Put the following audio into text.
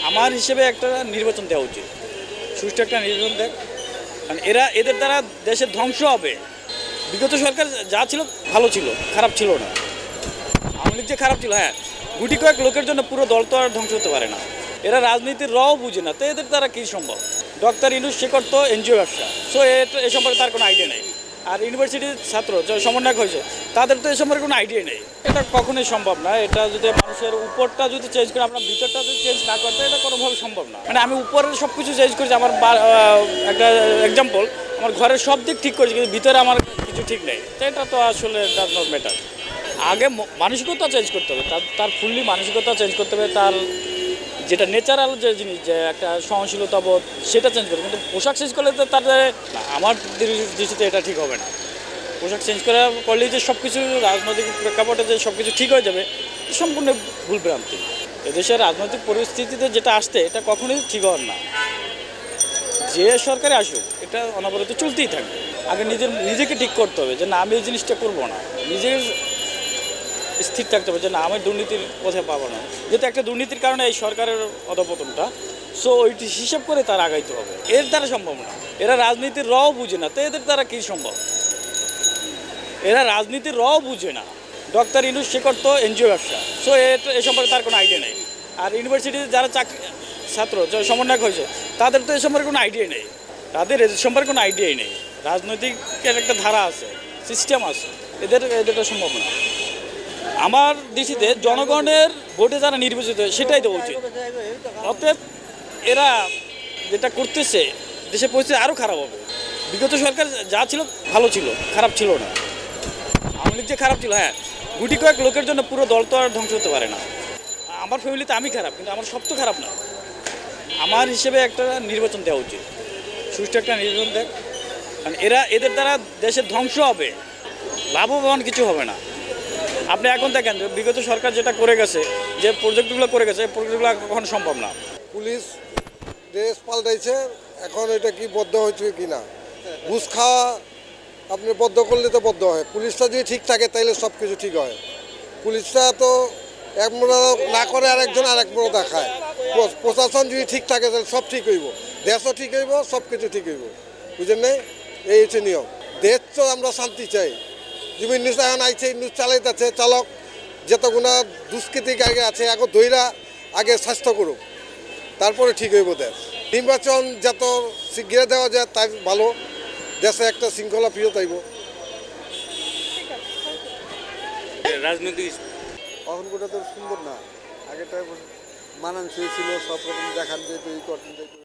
আমার হিসেবে একটা নির্বাচন দেওয়া উচিত, সুষ্ঠু একটা নির্বাচন দেয়। কারণ এদের দ্বারা দেশের ধ্বংস হবে। বিগত সরকার যা ছিল ভালো ছিল, খারাপ ছিল না। আওয়ামী লীগ যে খারাপ ছিল, হ্যাঁ, গুটি কয়েক লোকের জন্য পুরো দল তো আর ধ্বংস হতে পারে না। এরা রাজনীতির রও বুঝে না, তো এদের দ্বারা কী সম্ভব? ডক্টর ইউনূস সে করতো এনজিও ব্যবসা, সো এ সম্পর্কে তার কোনো আইডিয়া নেই। আর ইউনিভার্সিটির ছাত্র যে সমন্বয়ক হয়েছে, তাদের তো এ সম্পর্কে কোনো আইডিয়া নেই। এটা কখনোই সম্ভব না। এটা যদি মানুষের উপরটা যদি চেঞ্জ করে, আপনার ভিতরটা যদি চেঞ্জ না করতে, এটা কোনোভাবে সম্ভব না। মানে আমি উপরের সব কিছু চেঞ্জ করেছি, আমার একটা এক্সাম্পল, আমার ঘরের সব দিক ঠিক করেছি, কিন্তু ভিতরে আমার কিছু ঠিক নেই। তো এটা তো আসলে ডাজ নট ম্যাটার। আগে মানসিকতা চেঞ্জ করতে হবে, তার ফুললি মানসিকতা চেঞ্জ করতে হবে, তার যেটা নেচারাল যে জিনিস, যে একটা সহনশীলতা বোধ, সেটা চেঞ্জ করবে। কিন্তু পোশাক চেঞ্জ করলে তো তাদের, আমার দৃষ্টিতে এটা ঠিক হবে না। পোশাক চেঞ্জ করলেই যে সব কিছু রাজনৈতিক প্রেক্ষাপটে যে সব কিছু ঠিক হয়ে যাবে, সম্পূর্ণ ভুল ভ্রান্তি। এদেশের রাজনৈতিক পরিস্থিতিতে যেটা আসছে, এটা কখনোই ঠিক হওয়ার না। যে সরকারে আসুক, এটা অনবরত চলতেই থাকবে। আগে নিজেকে ঠিক করতে হবে যে না, আমি এই জিনিসটা করবো না। নিজের স্থির থাকতে হবে যে না, আমি দুর্নীতির পথে পাবো না। যেহেতু একটা দুর্নীতির কারণে এই সরকারের অধপতনটা, সো ওইটি হিসাব করে তার আগাইতে হবে। এর দ্বারা সম্ভব না। এরা রাজনীতির রও বুঝে না, তো এদের দ্বারা কী সম্ভব? এরা রাজনীতির রও বুঝে না। ডক্টর ইউনূস সে করতো এনজিও ব্যবসা, সো এ সম্পর্কে তার কোনো আইডিয়া নেই। আর ইউনিভার্সিটির যারা ছাত্র যে সমন্বয়ক হয়েছে, তাদের তো এ সম্পর্কে কোনো আইডিয়া নেই। তাদের এদের সম্পর্কে কোনো আইডিয়াই নেই। রাজনৈতিকের একটা ধারা আছে, সিস্টেম আছে, এদেরটা সম্ভব না। আমার দৃষ্টিতে জনগণের ভোটে যারা নির্বাচিত, সেটাই দেওয়া উচিত। অতএব এরা যেটা করতেছে, দেশের পরিস্থিতি আরও খারাপ হবে। বিগত সরকার যা ছিল ভালো ছিল, খারাপ ছিল না। আওয়ামী লীগ যে খারাপ ছিল, হ্যাঁ, গুটি কয়েক লোকের জন্য পুরো দল তো আর ধ্বংস হতে পারে না। আমার ফ্যামিলিতে আমি খারাপ, কিন্তু আমার সব তো খারাপ না। আমার হিসেবে একটা নির্বাচন দেওয়া উচিত, সুষ্ঠু একটা নির্বাচন দেয়। কারণ এদের দ্বারা দেশের ধ্বংস হবে, লাভবান কিছু হবে না। আপনি এখন দেখেন যে বিগত সরকার যেটা করে গেছে, যে প্রজেক্টগুলো করে গেছে, এই প্রজেক্টগুলো কখনো সম্ভব না। পুলিশ দেশ পাল্টাইছে, এখন এটা কি বদ্ধ হয়েছে কি না, ঘুষ খাওয়া আপনি বদ্ধ করলে তো বদ্ধ হয়। পুলিশটা যদি ঠিক থাকে তাইলে সব কিছু ঠিক হয়। পুলিশটা তো এক মোড়া না করে আরেকজন আরেক মোড়া দেখায়। প্রশাসন যদি ঠিক থাকে তাহলে সব ঠিক হইব, দেশও ঠিক হইব, সব কিছু ঠিক হইব। বুঝলেন নাই? এই হচ্ছে নিয়ম। দেশ তো আমরা শান্তি চাই। যেমন নিউজ এখন আইছে, নিউজ চালাইতেছে, চালক যতগুণা দুষ্কৃতি আগে আছে, আগে দইরা আগে স্বাস্থ্য করুক, তারপরে ঠিক হইব দেশ। নির্বাচন যত শীঘ্র দেওয়া যায় তাই ভালো, দেশে একটা শৃঙ্খলা ফিরত আইব। রাজনৈতিক অহংটা তো সুন্দর না, আগেটা মানানসই ছিল, সব রকম দেখান যেত, এই করতেন যেত।